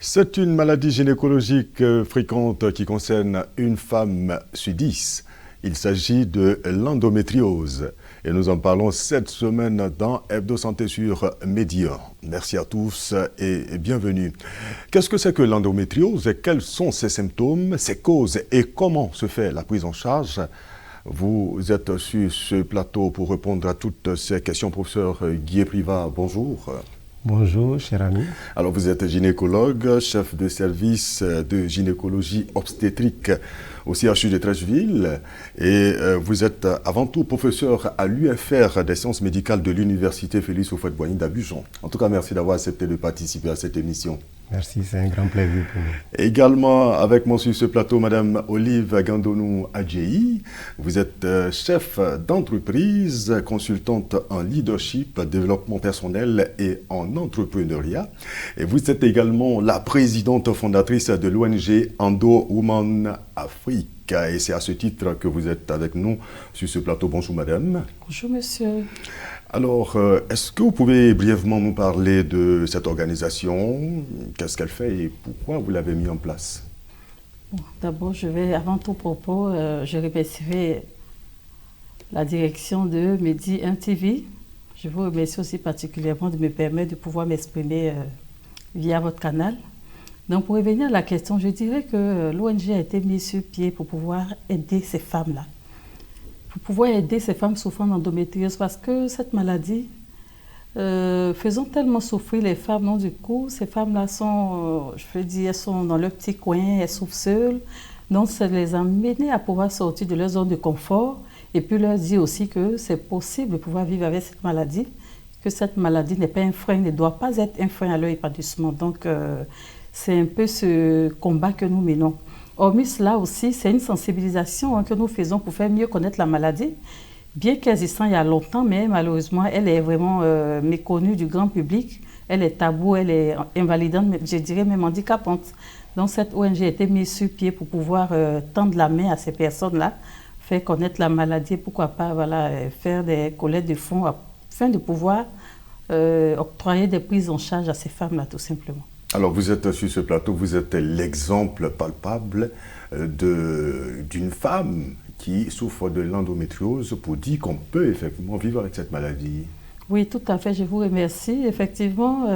C'est une maladie gynécologique fréquente qui concerne une femme sur 10. Il s'agit de l'endométriose. Et nous en parlons cette semaine dans Hebdo Santé sur Média. Merci à tous et bienvenue. Qu'est-ce que c'est que l'endométriose? Quels sont ses symptômes, ses causes et comment se fait la prise en charge? Vous êtes sur ce plateau pour répondre à toutes ces questions. Professeur Guy Privat, bonjour. Bonjour, cher ami. Alors, vous êtes gynécologue, chef de service de gynécologie obstétrique au CHU de Treichville et vous êtes avant tout professeur à l'UFR des sciences médicales de l'Université Félix Houphouët-Boigny d'Abidjan. En tout cas, merci d'avoir accepté de participer à cette émission. Merci, c'est un grand plaisir pour nous. Également avec moi sur ce plateau, Madame Olive Gandonou Adjei. Vous êtes chef d'entreprise, consultante en leadership, développement personnel et en entrepreneuriat. Et vous êtes également la présidente fondatrice de l'ONG Endo Women Afrique. Et c'est à ce titre que vous êtes avec nous sur ce plateau. Bonjour madame. Bonjour monsieur. Alors, est-ce que vous pouvez brièvement nous parler de cette organisation? Qu'est-ce qu'elle fait et pourquoi vous l'avez mis en place? Bon, d'abord, avant tout propos, je remercierai la direction de Medi 1 TV. Je vous remercie aussi particulièrement de me permettre de pouvoir m'exprimer via votre canal. Donc, pour revenir à la question, je dirais que l'ONG a été mise sur pied pour pouvoir aider ces femmes-là. Pour pouvoir aider ces femmes souffrant d'endométriose, parce que cette maladie, faisant tellement souffrir les femmes, donc du coup, ces femmes-là sont, elles sont dans leur petit coin, elles souffrent seules. Donc, ça les a amenées à pouvoir sortir de leur zone de confort et puis leur dire aussi que c'est possible de pouvoir vivre avec cette maladie, que cette maladie n'est pas un frein, ne doit pas être un frein à leur épanouissement. Donc, c'est un peu ce combat que nous menons. Hormis cela aussi, c'est une sensibilisation que nous faisons pour faire mieux connaître la maladie, bien qu'existant il y a longtemps, mais malheureusement, elle est vraiment méconnue du grand public. Elle est taboue, elle est invalidante, je dirais même handicapante. Donc cette ONG a été mise sur pied pour pouvoir tendre la main à ces personnes-là, faire connaître la maladie, pourquoi pas faire des collectes de fonds afin de pouvoir octroyer des prises en charge à ces femmes-là, tout simplement. Alors, vous êtes sur ce plateau, vous êtes l'exemple palpable d'une femme qui souffre de l'endométriose pour dire qu'on peut effectivement vivre avec cette maladie. Oui, tout à fait, je vous remercie. Effectivement,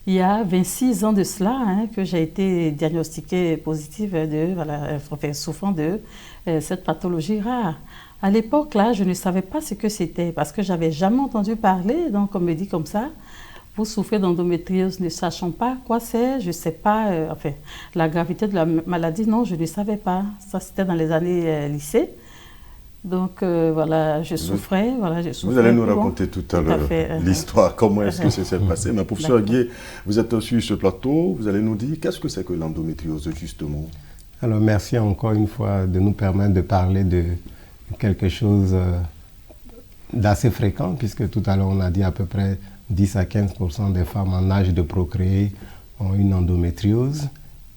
il y a 26 ans de cela que j'ai été diagnostiquée positive souffrant de cette pathologie rare. À l'époque, là, je ne savais pas ce que c'était parce que je n'avais jamais entendu parler, donc on me dit comme ça. Vous souffrez d'endométriose, ne sachant pas quoi c'est, je ne sais pas, la gravité de la maladie, non, je ne savais pas. Ça, c'était dans les années lycée. Donc, je souffrais. Vous allez nous raconter tout à l'heure l'histoire, comment est-ce que ça s'est passé. Mais professeur Guy, vous êtes sur ce plateau, vous allez nous dire qu'est-ce que c'est que l'endométriose, justement? Alors, merci encore une fois de nous permettre de parler de quelque chose d'assez fréquent, puisque tout à l'heure, on a dit à peu près 10 à 15% des femmes en âge de procréer ont une endométriose.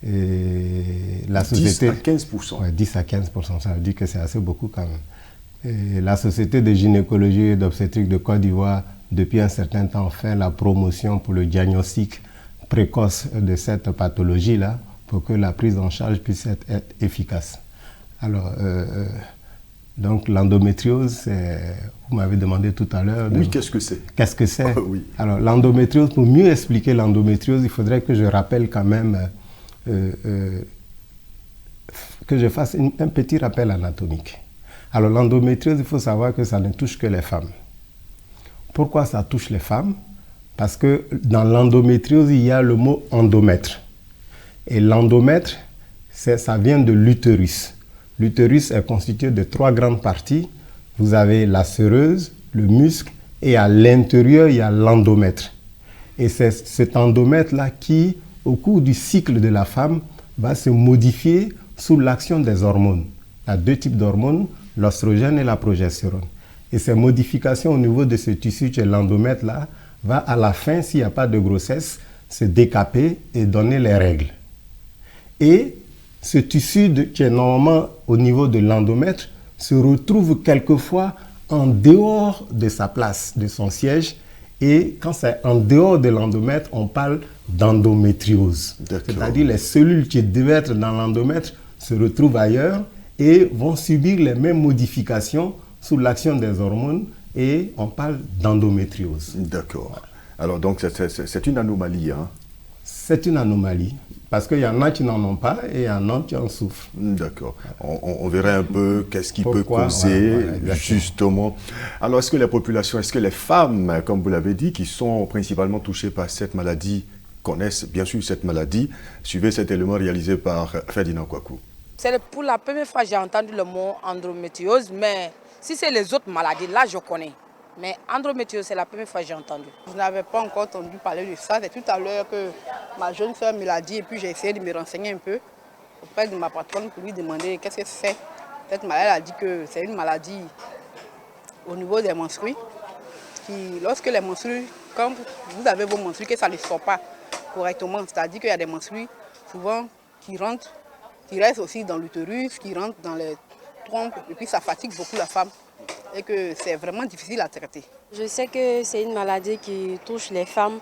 Et la société, 10 à 15%. Ouais, 10 à 15%, ça veut dire que c'est assez beaucoup quand même. Et la Société de gynécologie et d'obstétrique de Côte d'Ivoire, depuis un certain temps, fait la promotion pour le diagnostic précoce de cette pathologie-là, pour que la prise en charge puisse être efficace. Alors, donc l'endométriose, vous m'avez demandé tout à l'heure. Oui, qu'est-ce que c'est? Qu'est-ce que c'est? Oui. Alors l'endométriose, pour mieux expliquer l'endométriose, il faudrait que je rappelle quand même, que je fasse un petit rappel anatomique. Alors l'endométriose, il faut savoir que ça ne touche que les femmes. Pourquoi ça touche les femmes? Parce que dans l'endométriose, il y a le mot endomètre. Et l'endomètre, ça vient de l'utérus. L'utérus est constitué de 3 grandes parties. Vous avez la séreuse, le muscle, et à l'intérieur, il y a l'endomètre. Et c'est cet endomètre-là qui, au cours du cycle de la femme, va se modifier sous l'action des hormones. Il y a 2 types d'hormones, l'oestrogène et la progestérone. Et ces modifications au niveau de ce tissu qui est l'endomètre-là, va à la fin, s'il n'y a pas de grossesse, se décaper et donner les règles. Et ce tissu qui est normalement au niveau de l'endomètre se retrouve quelquefois en dehors de sa place, de son siège, Et quand c'est en dehors de l'endomètre, on parle d'endométriose. C'est-à-dire les cellules qui devaient être dans l'endomètre se retrouvent ailleurs et vont subir les mêmes modifications sous l'action des hormones et on parle d'endométriose. D'accord. Alors donc c'est une anomalie, hein? C'est une anomalie, parce qu'il y en a qui n'en ont pas et il y en a qui en souffrent. D'accord. On verrait un peu qu'est-ce qui peut causer, justement. Alors, est-ce que les populations, est-ce que les femmes, comme vous l'avez dit, qui sont principalement touchées par cette maladie, connaissent bien sûr cette maladie? Suivez cet élément réalisé par Ferdinand Kouakou. C'est pour la première fois que j'ai entendu le mot endométriose, mais si c'est les autres maladies, là je connais. Mais endométriose, c'est la première fois que j'ai entendu. Je n'avais pas encore entendu parler de ça. C'est tout à l'heure que ma jeune soeur me l'a dit et puis j'ai essayé de me renseigner un peu auprès de ma patronne pour lui demander qu'est-ce que c'est. Cette maladie, elle a dit que c'est une maladie au niveau des menstrues. Lorsque les menstrues, quand vous avez vos menstrues, que ça ne sort pas correctement, c'est-à-dire qu'il y a des menstrues souvent qui rentrent, qui restent aussi dans l'utérus, qui rentrent dans les trompes et puis ça fatigue beaucoup la femme. Et que c'est vraiment difficile à traiter. Je sais que c'est une maladie qui touche les femmes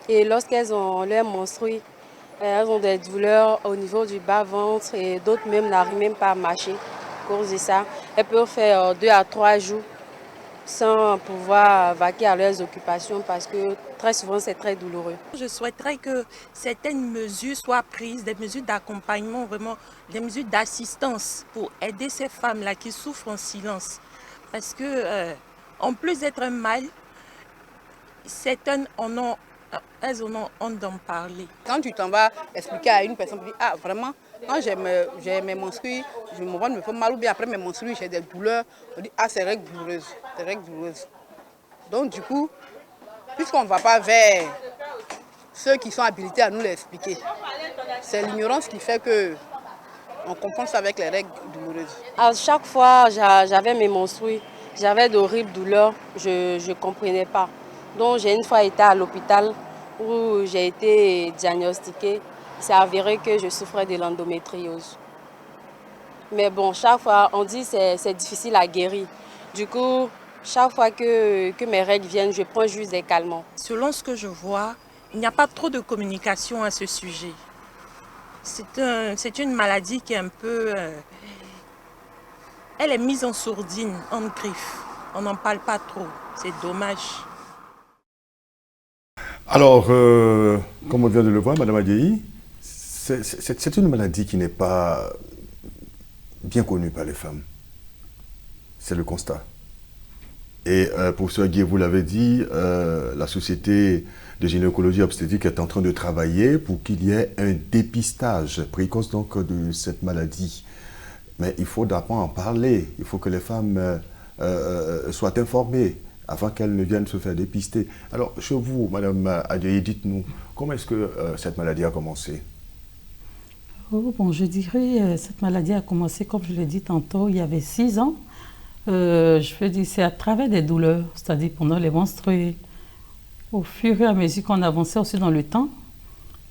et lorsqu'elles ont leur menstrues, elles ont des douleurs au niveau du bas-ventre et d'autres même n'arrivent même pas à marcher à cause de ça. Elles peuvent faire 2 à 3 jours sans pouvoir vaquer à leurs occupations parce que très souvent c'est très douloureux. Je souhaiterais que certaines mesures soient prises, des mesures d'accompagnement, vraiment des mesures d'assistance pour aider ces femmes-là qui souffrent en silence. Parce que, en plus d'être un mal, certaines elles en ont honte d'en parler. Quand tu t'en vas expliquer à une personne, tu dis, ah vraiment, quand j'ai mes menstrues, mon ventre me fait mal ou bien après mes menstrues, j'ai des douleurs, on dit, ah c'est règle douloureuse, c'est règle douloureuse. Donc du coup, puisqu'on ne va pas vers ceux qui sont habilités à nous l'expliquer, c'est l'ignorance qui fait que on confond ça avec les règles douloureuses. À chaque fois j'avais mes menstrues, j'avais d'horribles douleurs, je ne comprenais pas. Donc j'ai une fois été à l'hôpital où j'ai été diagnostiquée. Il s'est avéré que je souffrais de l'endométriose. Mais bon, chaque fois on dit que c'est difficile à guérir. Du coup, chaque fois que mes règles viennent, je prends juste des calmants. Selon ce que je vois, il n'y a pas trop de communication à ce sujet. C'est une maladie qui est un peu... elle est mise en sourdine, en griffe. On n'en parle pas trop. C'est dommage. Alors, comme on vient de le voir, Madame Adjei, c'est une maladie qui n'est pas bien connue par les femmes. C'est le constat. Et professeur Guy, vous l'avez dit, la Société de gynécologie obstétrique est en train de travailler pour qu'il y ait un dépistage précoce donc, de cette maladie. Mais il faut d'abord en parler. Il faut que les femmes soient informées avant qu'elles ne viennent se faire dépister. Alors, chez vous, Madame Adjei, dites-nous, comment est-ce que cette maladie a commencé? Oh, bon, je dirais, cette maladie a commencé, comme je l'ai dit tantôt, il y avait 6 ans. Je veux dire, c'est à travers des douleurs, c'est-à-dire pendant les menstrues. Au fur et à mesure qu'on avançait aussi dans le temps,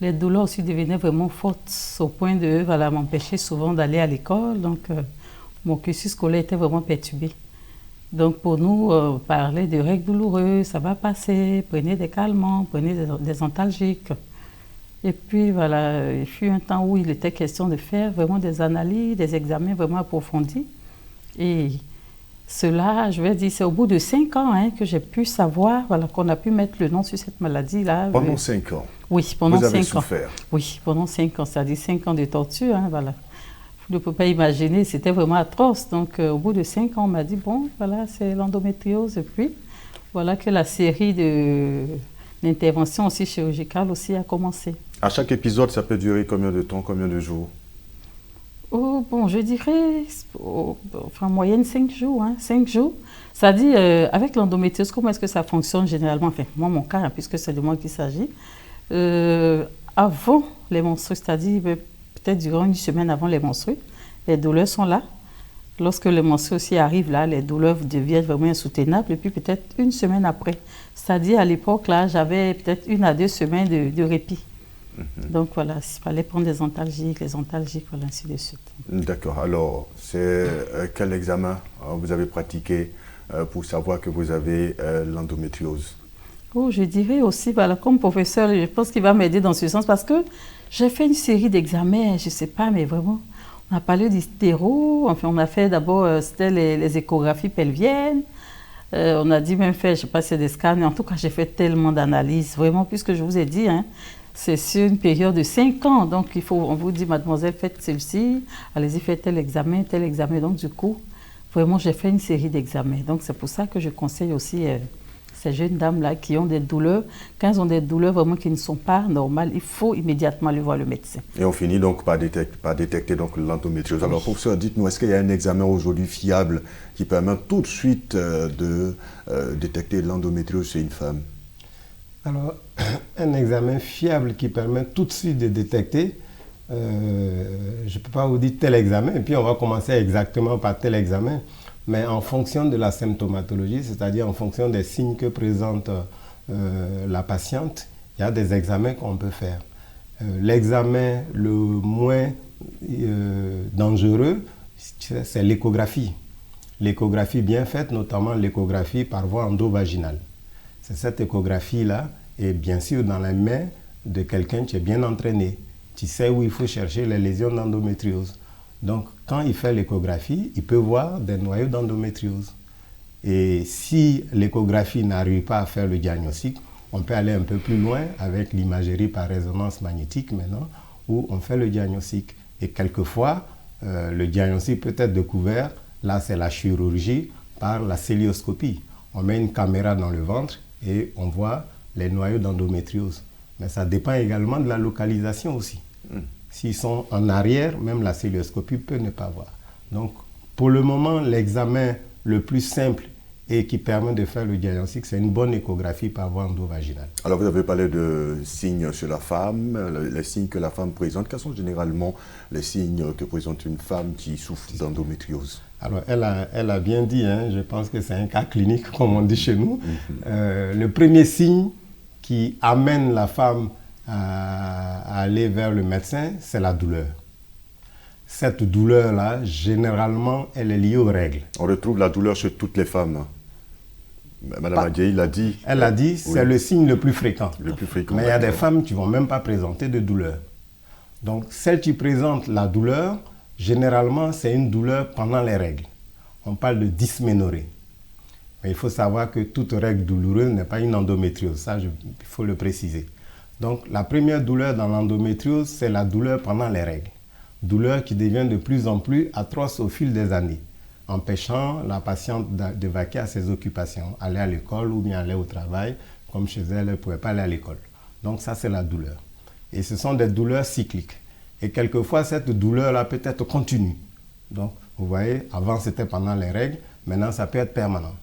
les douleurs aussi devenaient vraiment fortes au point de m'empêcher souvent d'aller à l'école. Donc, mon cursus scolaire était vraiment perturbé. Donc, pour nous, parler de règles douloureuses, ça va passer, prenez des calmants, prenez des antalgiques. Et puis, voilà, il fut un temps où il était question de faire vraiment des analyses, des examens vraiment approfondis. Et cela, je vais dire, c'est au bout de 5 ans que j'ai pu savoir qu'on a pu mettre le nom sur cette maladie-là. Pendant 5 ans? Oui, pendant 5 ans. Vous avez souffert? Oui, pendant 5 ans, c'est-à-dire 5 ans de torture. Voilà. Vous ne pouvez pas imaginer, c'était vraiment atroce. Donc, au bout de 5 ans, on m'a dit, bon, voilà, c'est l'endométriose. Et puis, voilà que la série d'interventions aussi chirurgicales aussi a commencé. À chaque épisode, ça peut durer combien de temps, combien de jours? Oh, bon, je dirais, en moyenne 5 jours. 5 jours. Ça dit, avec l'endométriose, comment est-ce que ça fonctionne généralement? Enfin, moi, mon cas, puisque c'est de moi qu'il s'agit. Avant les menstrues, c'est-à-dire peut-être durant une semaine avant les menstrues, les douleurs sont là. Lorsque les menstrues aussi arrivent là, les douleurs deviennent vraiment insoutenables. Et puis peut-être une semaine après. C'est-à-dire à l'époque, là, j'avais peut-être 1 à 2 semaines de répit. Donc voilà, il fallait prendre les antalgiques, voilà, ainsi de suite. D'accord. Alors, c'est quel examen vous avez pratiqué pour savoir que vous avez l'endométriose? Oh, je dirais aussi, voilà, comme professeur, je pense qu'il va m'aider dans ce sens parce que j'ai fait une série d'examens, je ne sais pas, mais vraiment, on a parlé d'hystéro, enfin, on a fait d'abord, c'était les échographies pelviennes, on a dit même fait, je ne sais pas si c'est des scans, en tout cas, j'ai fait tellement d'analyses, vraiment, puisque je vous ai dit, hein, c'est sur une période de 5 ans, donc il faut, on vous dit, mademoiselle, faites celle-ci, allez-y, faites tel examen, donc du coup, vraiment, j'ai fait une série d'examens, donc c'est pour ça que je conseille aussi ces jeunes dames-là qui ont des douleurs, quand elles ont des douleurs vraiment qui ne sont pas normales, il faut immédiatement aller voir le médecin. Et on finit donc par détecter donc l'endométriose. Alors, professeur, dites-nous, est-ce qu'il y a un examen aujourd'hui fiable qui permet tout de suite de détecter l'endométriose chez une femme? Alors, un examen fiable qui permet tout de suite de détecter, je ne peux pas vous dire tel examen, et puis on va commencer exactement par tel examen, mais en fonction de la symptomatologie, c'est-à-dire en fonction des signes que présente la patiente, il y a des examens qu'on peut faire. L'examen le moins dangereux, c'est l'échographie. L'échographie bien faite, notamment l'échographie par voie endovaginale. C'est cette échographie-là, et bien sûr dans les mains de quelqu'un qui est bien entraîné. Tu sais où il faut chercher les lésions d'endométriose. Donc, quand il fait l'échographie, il peut voir des noyaux d'endométriose. Et si l'échographie n'arrive pas à faire le diagnostic, on peut aller un peu plus loin avec l'imagerie par résonance magnétique maintenant, où on fait le diagnostic. Et quelquefois, le diagnostic peut être découvert, là c'est la chirurgie, par la cœlioscopie. On met une caméra dans le ventre et on voit les noyaux d'endométriose. Mais ça dépend également de la localisation aussi. S'ils sont en arrière, même la cœlioscopie peut ne pas voir. Donc, pour le moment, l'examen le plus simple et qui permet de faire le diagnostic, c'est une bonne échographie par voie endovaginale. Alors, vous avez parlé de signes chez la femme, les signes que la femme présente. Quels sont généralement les signes que présente une femme qui souffre d'endométriose? Alors, elle a bien dit, hein, je pense que c'est un cas clinique, comme on dit chez nous. Le premier signe qui amène la femme à aller vers le médecin, c'est la douleur. Cette douleur-là, généralement, elle est liée aux règles. On retrouve la douleur chez toutes les femmes. Madame Adjaï l'a dit. Elle l'a dit, c'est le signe le plus fréquent. Le plus fréquent. Mais il y a des femmes qui ne vont même pas présenter de douleur. Donc, celles qui présentent la douleur, généralement, c'est une douleur pendant les règles. On parle de dysménorrhée. Mais il faut savoir que toute règle douloureuse n'est pas une endométriose. Ça, il faut le préciser. Donc, la première douleur dans l'endométriose, c'est la douleur pendant les règles. Douleur qui devient de plus en plus atroce au fil des années, empêchant la patiente de vaquer à ses occupations, aller à l'école ou bien aller au travail, comme chez elle, elle ne pouvait pas aller à l'école. Donc ça, c'est la douleur. Et ce sont des douleurs cycliques. Et quelquefois, cette douleur-là peut être continue. Donc, vous voyez, avant, c'était pendant les règles, maintenant, ça peut être permanent.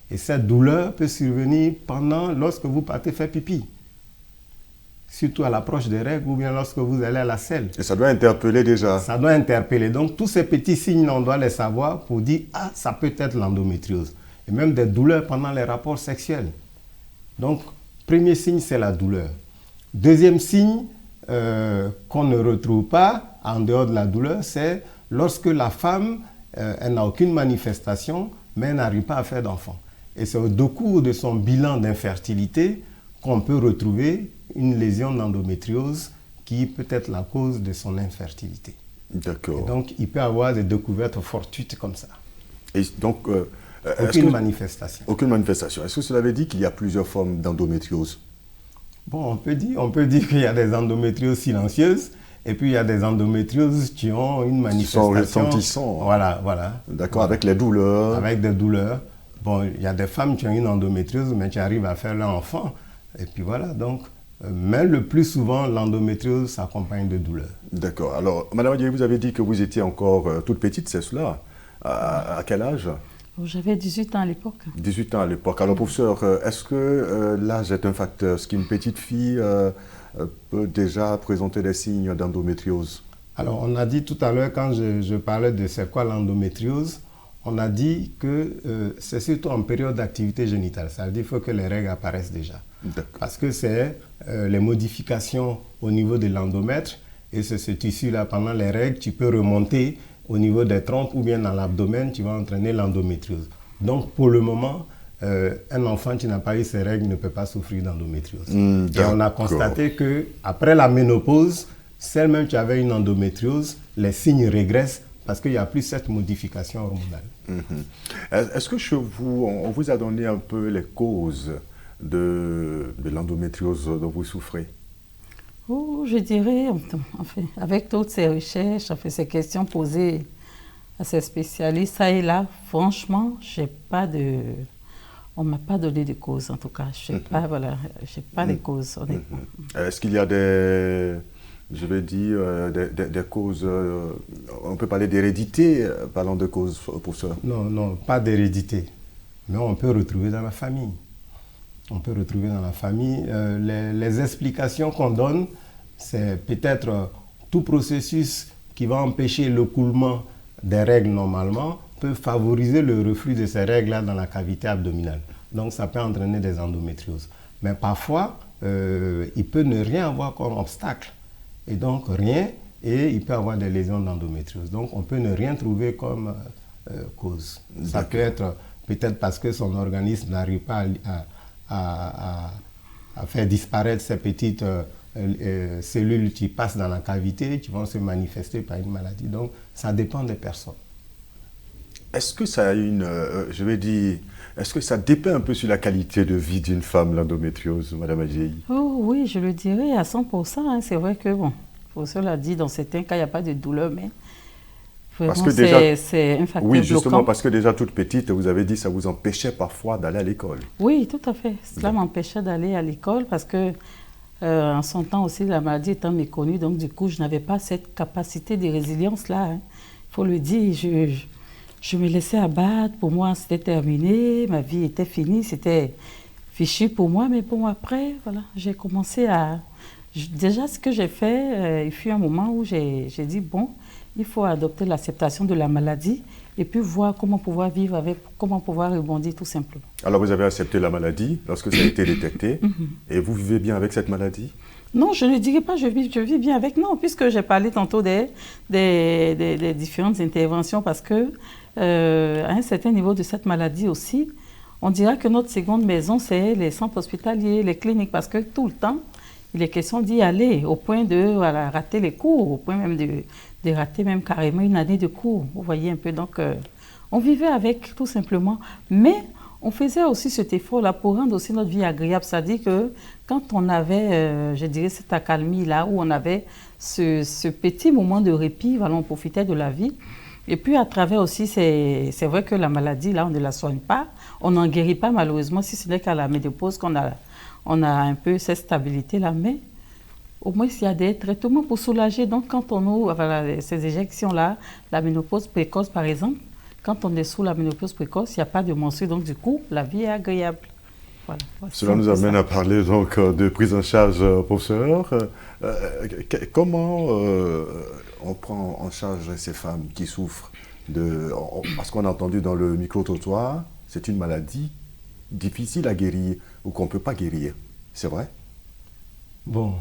Et cette douleur peut survenir lorsque vous partez faire pipi. Surtout à l'approche des règles ou bien lorsque vous allez à la selle. Et ça doit interpeller déjà. Ça doit interpeller. Donc, tous ces petits signes, on doit les savoir pour dire « Ah, ça peut être l'endométriose ». Et même des douleurs pendant les rapports sexuels. Donc, premier signe, c'est la douleur. Deuxième signe qu'on ne retrouve pas en dehors de la douleur, c'est lorsque la femme, elle n'a aucune manifestation, mais elle n'arrive pas à faire d'enfant. Et c'est au cours de son bilan d'infertilité qu'on peut retrouver une lésion d'endométriose qui peut être la cause de son infertilité. D'accord. Et donc, il peut y avoir des découvertes fortuites comme ça. Et donc, aucune manifestation. Aucune manifestation. Est-ce que cela veut dire qu'il y a plusieurs formes d'endométriose? Bon, on peut dire qu'il y a des endométrioses silencieuses et puis il y a des endométrioses qui ont une manifestation. Qui sont retentissantes. Voilà. D'accord, avec les douleurs. Avec des douleurs. Bon, il y a des femmes qui ont une endométriose mais qui arrivent à faire leur enfant. Et puis voilà, donc, mais le plus souvent, l'endométriose s'accompagne de douleurs. D'accord. Alors, Madame Adjaï, vous avez dit que vous étiez encore toute petite, c'est cela? À quel âge? J'avais 18 ans à l'époque. 18 ans à l'époque. Alors, professeur, est-ce que l'âge est un facteur? Est-ce qu'une petite fille peut déjà présenter des signes d'endométriose? Alors, on a dit tout à l'heure, quand je parlais de c'est quoi l'endométriose, on a dit que c'est surtout en période d'activité génitale. Ça veut dire qu'il faut que les règles apparaissent déjà. Parce que c'est les modifications au niveau de l'endomètre et c'est ce tissu-là, pendant les règles, tu peux remonter au niveau des trompes ou bien dans l'abdomen, tu vas entraîner l'endométriose. Donc, pour le moment, un enfant qui n'a pas eu ses règles ne peut pas souffrir d'endométriose. Et on a constaté qu'après la ménopause, celle même qui avait une endométriose, les signes régressent parce qu'il n'y a plus cette modification hormonale. Est-ce que chez vous, on vous a donné un peu les causes de l'endométriose dont vous souffrez? Oh, je dirais, enfin, avec toutes ces recherches, enfin, ces questions posées à ces spécialistes, ça et là, franchement, on ne m'a pas donné de causes en tout cas. Je n'ai pas les causes, honnêtement. Est-ce qu'il y a des causes, on peut parler d'hérédité, parlant de causes pour ça? Non, pas d'hérédité, mais on peut retrouver dans la famille. Les explications qu'on donne, c'est peut-être tout processus qui va empêcher l'écoulement des règles normalement peut favoriser le reflux de ces règles-là dans la cavité abdominale. Donc ça peut entraîner des endométrioses. Mais parfois, il peut ne rien avoir comme obstacle. Et donc rien, et il peut avoir des lésions d'endométriose. Donc on peut ne rien trouver comme cause. Ça peut être peut-être parce que son organisme n'arrive pas à faire disparaître ces petites cellules qui passent dans la cavité, qui vont se manifester par une maladie. Donc, ça dépend des personnes. Est-ce que ça a est-ce que ça dépend un peu sur la qualité de vie d'une femme, l'endométriose, Madame Adjei? Oh oui, je le dirais à 100%. Hein. C'est vrai que, pour cela dit, dans certains cas, il n'y a pas de douleur, mais vraiment, c'est un facteur oui, justement, bloquant. parce que déjà toute petite, vous avez dit que ça vous empêchait parfois d'aller à l'école. Oui, tout à fait. Cela m'empêchait d'aller à l'école parce que, en son temps aussi, la maladie étant méconnue, donc du coup, je n'avais pas cette capacité de résilience-là. Il faut le dire, je me laissais abattre. Pour moi, c'était terminé, ma vie était finie, c'était fichu pour moi. Mais bon, après, voilà, j'ai commencé à... Déjà, ce que j'ai fait, il fut un moment où j'ai dit, bon, il faut adopter l'acceptation de la maladie et puis voir comment pouvoir vivre avec, comment pouvoir rebondir tout simplement. Alors vous avez accepté la maladie lorsque ça a été détecté et vous vivez bien avec cette maladie? Non, je ne dirais pas je vis bien avec, non, puisque j'ai parlé tantôt des différentes interventions parce que à un certain niveau de cette maladie aussi, on dira que notre seconde maison, c'est les centres hospitaliers, les cliniques, parce que tout le temps, il est question d'y aller au point de rater les cours, au point même de rater même carrément une année de cours. Vous voyez un peu, donc on vivait avec tout simplement. Mais on faisait aussi cet effort-là pour rendre aussi notre vie agréable. C'est-à-dire que quand on avait, je dirais, cette accalmie-là, où on avait ce petit moment de répit, voilà, on profitait de la vie. Et puis à travers aussi, c'est vrai que la maladie, là, on ne la soigne pas. On n'en guérit pas malheureusement, si ce n'est qu'à la ménopause qu'on a un peu cette stabilité-là, mais au moins il y a des traitements pour soulager. Donc quand on ouvre ces éjections-là, la ménopause précoce par exemple, quand on est sous la ménopause précoce, il n'y a pas de menstrues, donc du coup, la vie est agréable. Voilà. Cela nous amène à parler donc de prise en charge, professeur. Comment on prend en charge ces femmes qui souffrent parce qu'on a entendu dans le micro-trottoir, c'est une maladie difficile à guérir ou qu'on ne peut pas guérir. C'est vrai? Bon,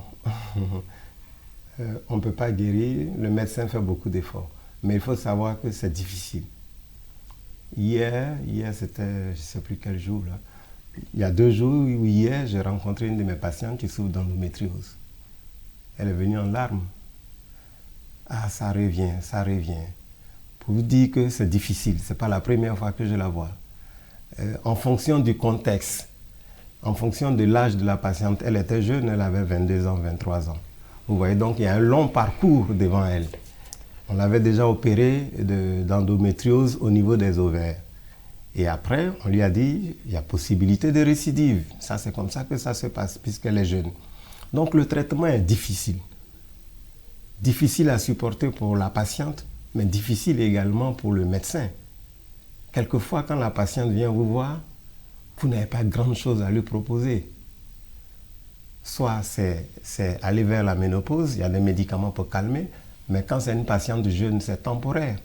on ne peut pas guérir, le médecin fait beaucoup d'efforts, mais il faut savoir que c'est difficile. Hier c'était, je ne sais plus quel jour, là. Il y a 2 jours ou hier, j'ai rencontré une de mes patientes qui souffre d'endométriose. Elle est venue en larmes. Ah, ça revient. Pour vous dire que c'est difficile, ce n'est pas la première fois que je la vois. En fonction du contexte, en fonction de l'âge de la patiente, elle était jeune, elle avait 22 ans, 23 ans. Vous voyez, donc il y a un long parcours devant elle. On l'avait déjà opérée d'endométriose au niveau des ovaires. Et après, on lui a dit, il y a possibilité de récidive. Ça, c'est comme ça que ça se passe, puisqu'elle est jeune. Donc le traitement est difficile. Difficile à supporter pour la patiente, mais difficile également pour le médecin. Quelquefois, quand la patiente vient vous voir, vous n'avez pas grand-chose à lui proposer. Soit c'est aller vers la ménopause, il y a des médicaments pour calmer, mais quand c'est une patiente jeune, c'est temporaire.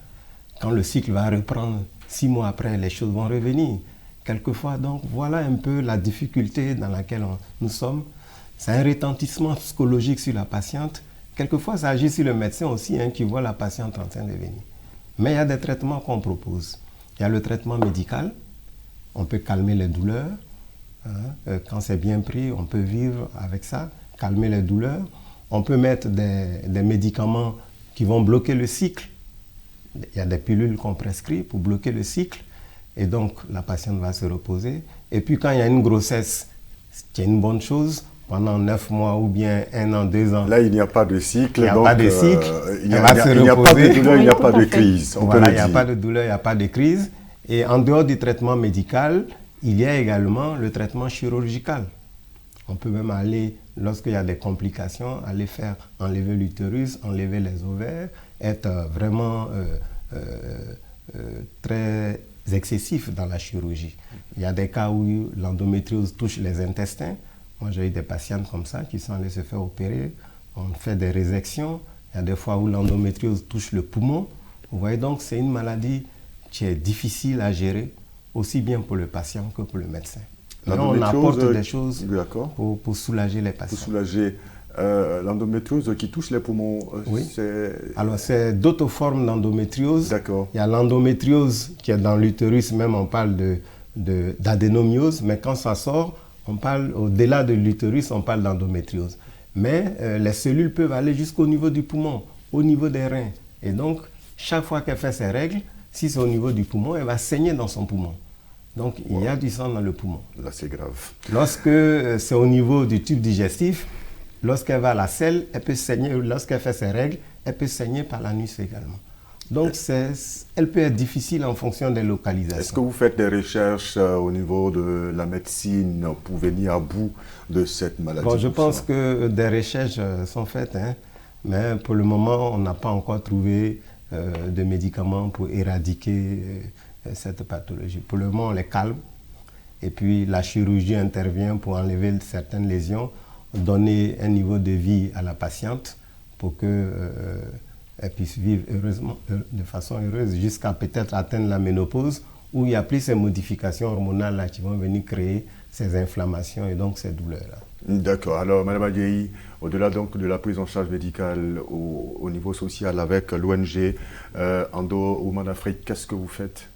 Quand le cycle va reprendre, 6 mois après, les choses vont revenir. Quelquefois, donc, voilà un peu la difficulté dans laquelle nous sommes. C'est un retentissement psychologique sur la patiente. Quelquefois, ça agit sur le médecin aussi, qui voit la patiente en train de venir. Mais il y a des traitements qu'on propose. Il y a le traitement médical. on peut calmer les douleurs. Quand c'est bien pris, on peut vivre avec ça, calmer les douleurs. On peut mettre des médicaments qui vont bloquer le cycle. Il y a des pilules qu'on prescrit pour bloquer le cycle. Et donc, la patiente va se reposer. Et puis, quand il y a une grossesse, c'est une bonne chose. Pendant 9 mois ou bien 1 an, 2 ans. Là, il n'y a pas de cycle. Il n'y a pas de cycle. Il n'y a pas de douleur, il n'y a pas de crise. Voilà, il n'y a pas de douleur, il n'y a pas de crise. Et en dehors du traitement médical, il y a également le traitement chirurgical. On peut même aller, lorsqu'il y a des complications, aller faire enlever l'utérus, enlever les ovaires, être vraiment très excessif dans la chirurgie. Il y a des cas où l'endométriose touche les intestins. Moi, j'ai eu des patientes comme ça qui sont allées se faire opérer. On fait des résections. Il y a des fois où l'endométriose touche le poumon. Vous voyez, donc c'est une maladie qui est difficile à gérer, aussi bien pour le patient que pour le médecin. Mais on apporte des choses pour soulager les patients. Pour soulager l'endométriose qui touche les poumons. Oui. Alors, c'est d'autres formes d'endométriose. D'accord. Il y a l'endométriose qui est dans l'utérus, même on parle d'adénomiose, mais quand ça sort, on parle, au-delà de l'utérus, on parle d'endométriose. Mais les cellules peuvent aller jusqu'au niveau du poumon, au niveau des reins. Et donc, chaque fois qu'elle fait ses règles, si c'est au niveau du poumon, elle va saigner dans son poumon. Donc, il y a du sang dans le poumon. Là, c'est grave. Lorsque c'est au niveau du tube digestif, lorsqu'elle va à la selle, elle peut saigner. Lorsqu'elle fait ses règles, elle peut saigner par l'anus également. Donc, elle peut être difficile en fonction des localisations. Est-ce que vous faites des recherches au niveau de la médecine pour venir à bout de cette maladie? Bon, je pense que des recherches sont faites, mais pour le moment, on n'a pas encore trouvé de médicaments pour éradiquer cette pathologie. Pour le moment, on les calme. Et puis, la chirurgie intervient pour enlever certaines lésions, donner un niveau de vie à la patiente pour que elle puisse vivre heureusement, de façon heureuse jusqu'à peut-être atteindre la ménopause où il n'y a plus ces modifications hormonales là, qui vont venir créer ces inflammations et donc ces douleurs-là. D'accord. Alors, Mme Adjaye, au-delà donc de la prise en charge médicale au niveau social avec l'ONG Endo Women Afrique, qu'est-ce que vous faites?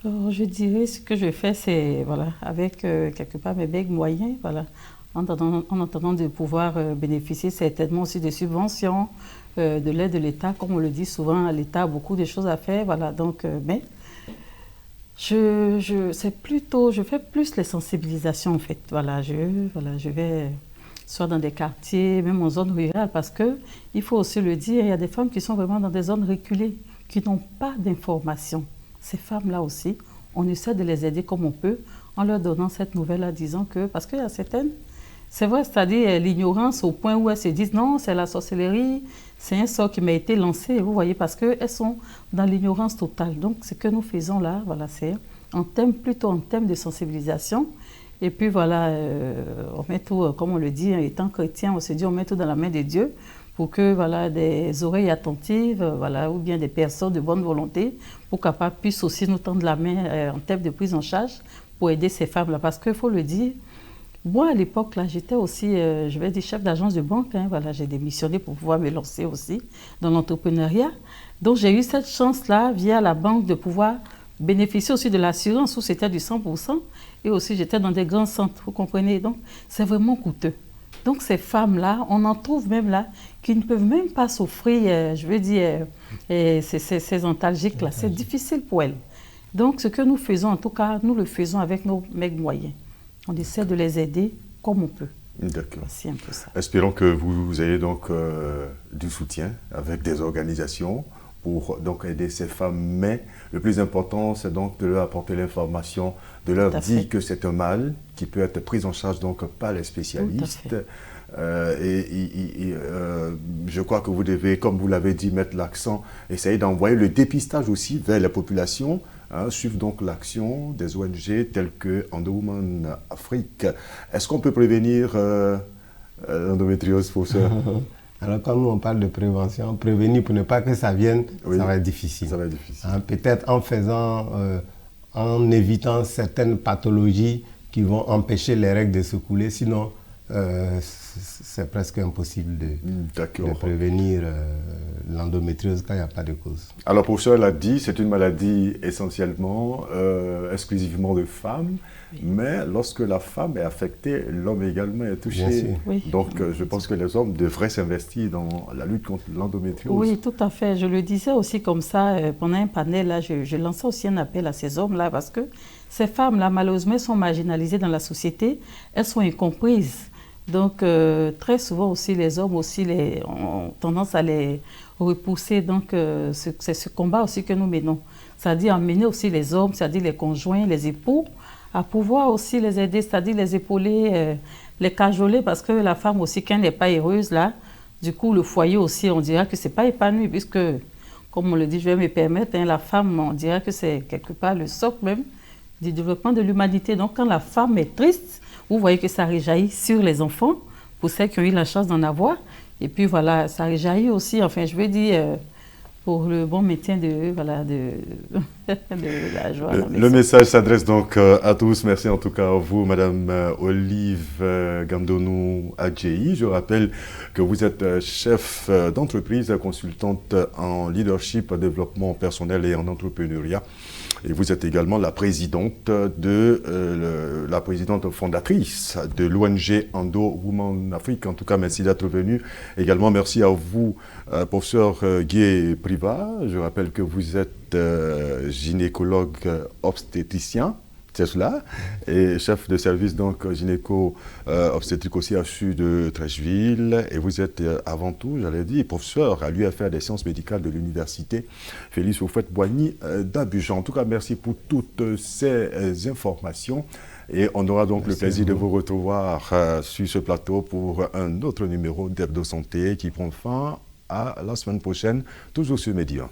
Je dirais ce que je fais, c'est voilà, avec quelque part mes becs moyens, voilà, en attendant de pouvoir bénéficier certainement aussi de subventions, de l'aide de l'État. Comme on le dit souvent, l'État a beaucoup de choses à faire. Voilà, donc, mais je fais plus les sensibilisations en fait. Voilà, je vais soit dans des quartiers, même en zone rurale, parce qu'il faut aussi le dire, il y a des femmes qui sont vraiment dans des zones reculées, qui n'ont pas d'informations. Ces femmes-là aussi, on essaie de les aider comme on peut, en leur donnant cette nouvelle-là, disant que, parce qu'il y a certaines, c'est vrai, c'est-à-dire l'ignorance au point où elles se disent non, c'est la sorcellerie, c'est un sort qui m'a été lancé, vous voyez, parce qu'elles sont dans l'ignorance totale. Donc, ce que nous faisons là, voilà, c'est plutôt en thème de sensibilisation. Et puis voilà, on met tout, comme on le dit, étant chrétien, on se dit on met tout dans la main de Dieu pour que voilà, des oreilles attentives, voilà, ou bien des personnes de bonne volonté, pour qu'elles puissent aussi nous tendre la main en thème de prise en charge pour aider ces femmes-là. Parce qu'il faut le dire, moi, à l'époque, là, j'étais aussi, je vais dire, chef d'agence de banque. Voilà, j'ai démissionné pour pouvoir me lancer aussi dans l'entrepreneuriat. Donc, j'ai eu cette chance-là, via la banque, de pouvoir bénéficier aussi de l'assurance, où c'était du 100%. Et aussi, j'étais dans des grands centres, vous comprenez. Donc, c'est vraiment coûteux. Donc, ces femmes-là, on en trouve même là, qui ne peuvent même pas s'offrir, je veux dire, ces antalgiques-là. C'est difficile pour elles. Donc, ce que nous faisons, en tout cas, nous le faisons avec nos moyens. On essaie de les aider comme on peut. D'accord. C'est un peu ça. Espérons que vous ayez donc du soutien avec des organisations pour donc aider ces femmes. Mais le plus important, c'est donc de leur apporter l'information, de leur dire que c'est un mal qui peut être pris en charge donc par les spécialistes. Je crois que vous devez, comme vous l'avez dit, mettre l'accent, essayer d'envoyer le dépistage aussi vers la population. Suivre donc l'action des ONG telles que Endo Women Afrique. Est-ce qu'on peut prévenir l'endométriose pour ça? Alors, quand nous on parle de prévention, prévenir pour ne pas que ça vienne, oui, ça va être difficile. Ça va être difficile. Peut-être en évitant certaines pathologies qui vont empêcher les règles de se couler. Sinon, c'est presque impossible de prévenir l'endométriose quand il n'y a pas de cause. Alors, professeur l'a dit, c'est une maladie essentiellement, exclusivement de femmes, mais lorsque la femme est affectée, l'homme également est touché. Oui. Donc, je pense que les hommes devraient s'investir dans la lutte contre l'endométriose. Oui, tout à fait. Je le disais aussi comme ça, pendant un panel, là, je lançais aussi un appel à ces hommes-là, parce que ces femmes-là, malheureusement, sont marginalisées dans la société, elles sont incomprises. Donc, très souvent aussi, les hommes aussi ont tendance à les repousser. Donc, c'est ce combat aussi que nous menons. C'est-à-dire emmener aussi les hommes, c'est-à-dire les conjoints, les époux, à pouvoir aussi les aider, c'est-à-dire les épauler, les cajoler, parce que la femme aussi, quand elle n'est pas heureuse, là, du coup, le foyer aussi, on dira que ce n'est pas épanoui, puisque, comme on le dit, je vais me permettre, hein, la femme, on dira que c'est quelque part le socle même du développement de l'humanité. Donc, quand la femme est triste, vous voyez que ça réjaillit sur les enfants, pour celles qui ont eu la chance d'en avoir. Et puis voilà, ça réjaillit aussi, enfin, je veux dire, pour le bon maintien de la joie. Le message s'adresse donc à tous. Merci en tout cas à vous, Madame Olive Gandonou Adjei. Je rappelle que vous êtes chef d'entreprise, consultante en leadership, développement personnel et en entrepreneuriat. Et vous êtes également la présidente la présidente fondatrice de l'ONG Endo Women Afrique. En tout cas, merci d'être venu. Également, merci à vous, professeur Guy Priva. Je rappelle que vous êtes gynécologue obstétricien, c'est cela, et chef de service donc gynéco-obstétrique aussi à CHU de Treichville. Et vous êtes avant tout, j'allais dire, professeur à l'UFR des sciences médicales de l'université Félix Houphouët-Boigny d'Abidjan. En tout cas, merci pour toutes ces informations. Et on aura donc le plaisir de vous retrouver sur ce plateau pour un autre numéro d'Hebdo Santé qui prend fin à la semaine prochaine, toujours sur Média.